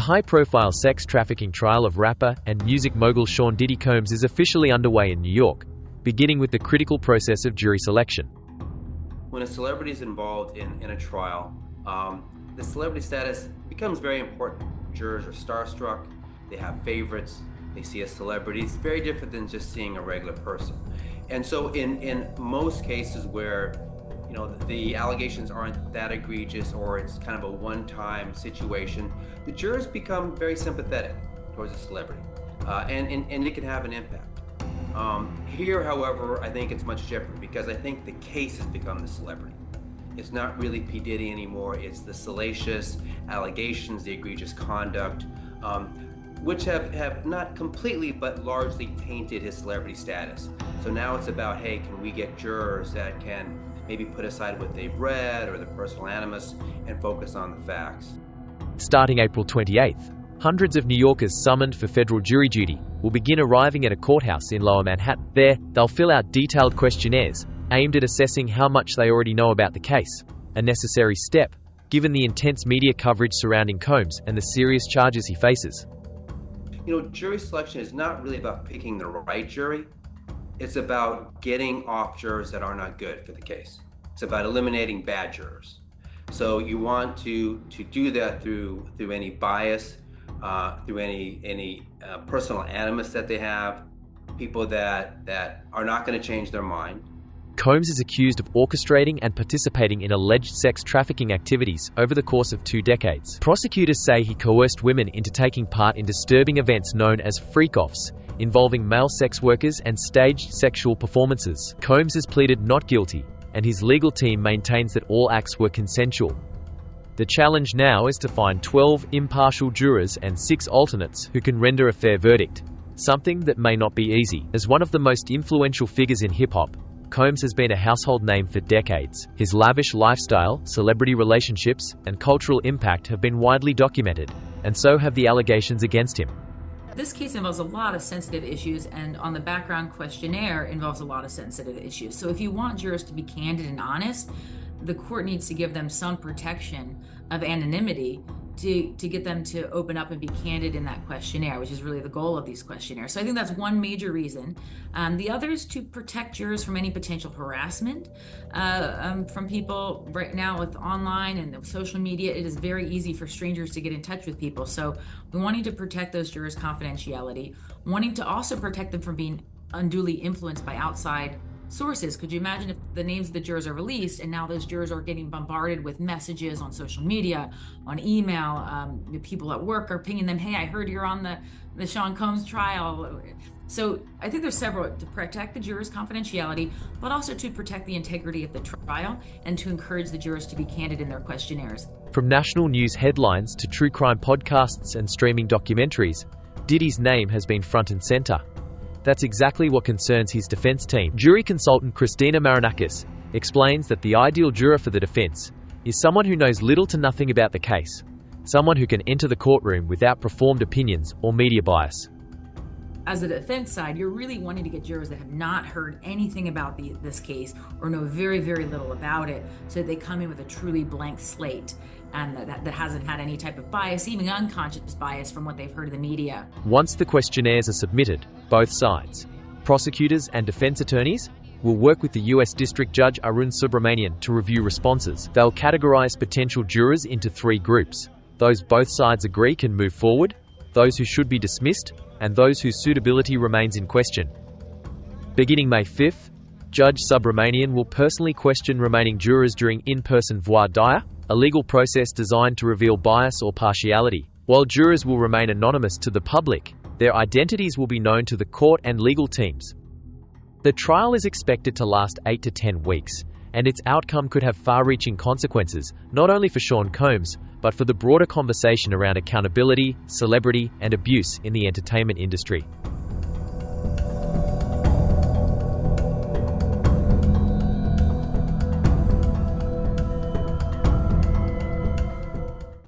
high-profile sex trafficking trial of rapper and music mogul Sean Diddy Combs is officially underway in New York, beginning with the critical process of jury selection. When a celebrity is involved in a trial, the celebrity status becomes very important. Jurors are starstruck, they have favorites, they see a celebrity. It's very different than just seeing a regular person. And so in most cases where the allegations aren't that egregious or it's kind of a one-time situation, the jurors become very sympathetic towards a celebrity, and it can have an impact. Here, however, I think it's much different because I think the case has become the celebrity. It's not really P. Diddy anymore, it's the salacious allegations, the egregious conduct, which have not completely but largely tainted his celebrity status. So now it's about, hey, can we get jurors that can maybe put aside what they've read or the personal animus and focus on the facts. Starting April 28th, hundreds of New Yorkers summoned for federal jury duty will begin arriving at a courthouse in Lower Manhattan. There, they'll fill out detailed questionnaires aimed at assessing how much they already know about the case, a necessary step given the intense media coverage surrounding Combs and the serious charges he faces. Jury selection is not really about picking the right jury. It's about getting off jurors that are not good for the case. It's about eliminating bad jurors. So you want to do that through any bias, through any personal animus that they have, people that are not going to change their mind. Combs is accused of orchestrating and participating in alleged sex trafficking activities over the course of 2 decades. Prosecutors say he coerced women into taking part in disturbing events known as freak-offs, involving male sex workers and staged sexual performances. Combs has pleaded not guilty, and his legal team maintains that all acts were consensual. The challenge now is to find 12 impartial jurors and 6 alternates who can render a fair verdict, something that may not be easy. As one of the most influential figures in hip-hop, Combs has been a household name for decades. His lavish lifestyle, celebrity relationships, and cultural impact have been widely documented, and so have the allegations against him. This case involves a lot of sensitive issues, and on the background questionnaire involves a lot of sensitive issues. So if you want jurors to be candid and honest, the court needs to give them some protection of anonymity to get them to open up and be candid in that questionnaire, which is really the goal of these questionnaires. So I think that's one major reason. The other is to protect jurors from any potential harassment from people. Right now with online and social media, it is very easy for strangers to get in touch with people. So we're wanting to protect those jurors' confidentiality, wanting to also protect them from being unduly influenced by outside sources. Could you imagine if the names of the jurors are released and now those jurors are getting bombarded with messages on social media, on email, the people at work are pinging them, hey, I heard you're on the Sean Combs trial. So I think there's several: to protect the jurors' confidentiality, but also to protect the integrity of the trial and to encourage the jurors to be candid in their questionnaires. From national news headlines to true crime podcasts and streaming documentaries, Diddy's name has been front and center. That's exactly what concerns his defense team. Jury consultant Christina Marinakis explains that the ideal juror for the defense is someone who knows little to nothing about the case, someone who can enter the courtroom without preformed opinions or media bias. As the defense side, you're really wanting to get jurors that have not heard anything about this case or know very, very little about it, so that they come in with a truly blank slate and that hasn't had any type of bias, even unconscious bias from what they've heard in the media. Once the questionnaires are submitted, both sides, prosecutors and defense attorneys, will work with the U.S. District Judge Arun Subramanian to review responses. They'll categorize potential jurors into 3 groups: those both sides agree can move forward, those who should be dismissed, and those whose suitability remains in question. Beginning May 5th, Judge Subramanian will personally question remaining jurors during in-person voir dire, a legal process designed to reveal bias or partiality. While jurors will remain anonymous to the public, their identities will be known to the court and legal teams. The trial is expected to last 8 to 10 weeks, and its outcome could have far-reaching consequences, not only for Sean Combs, but for the broader conversation around accountability, celebrity, and abuse in the entertainment industry.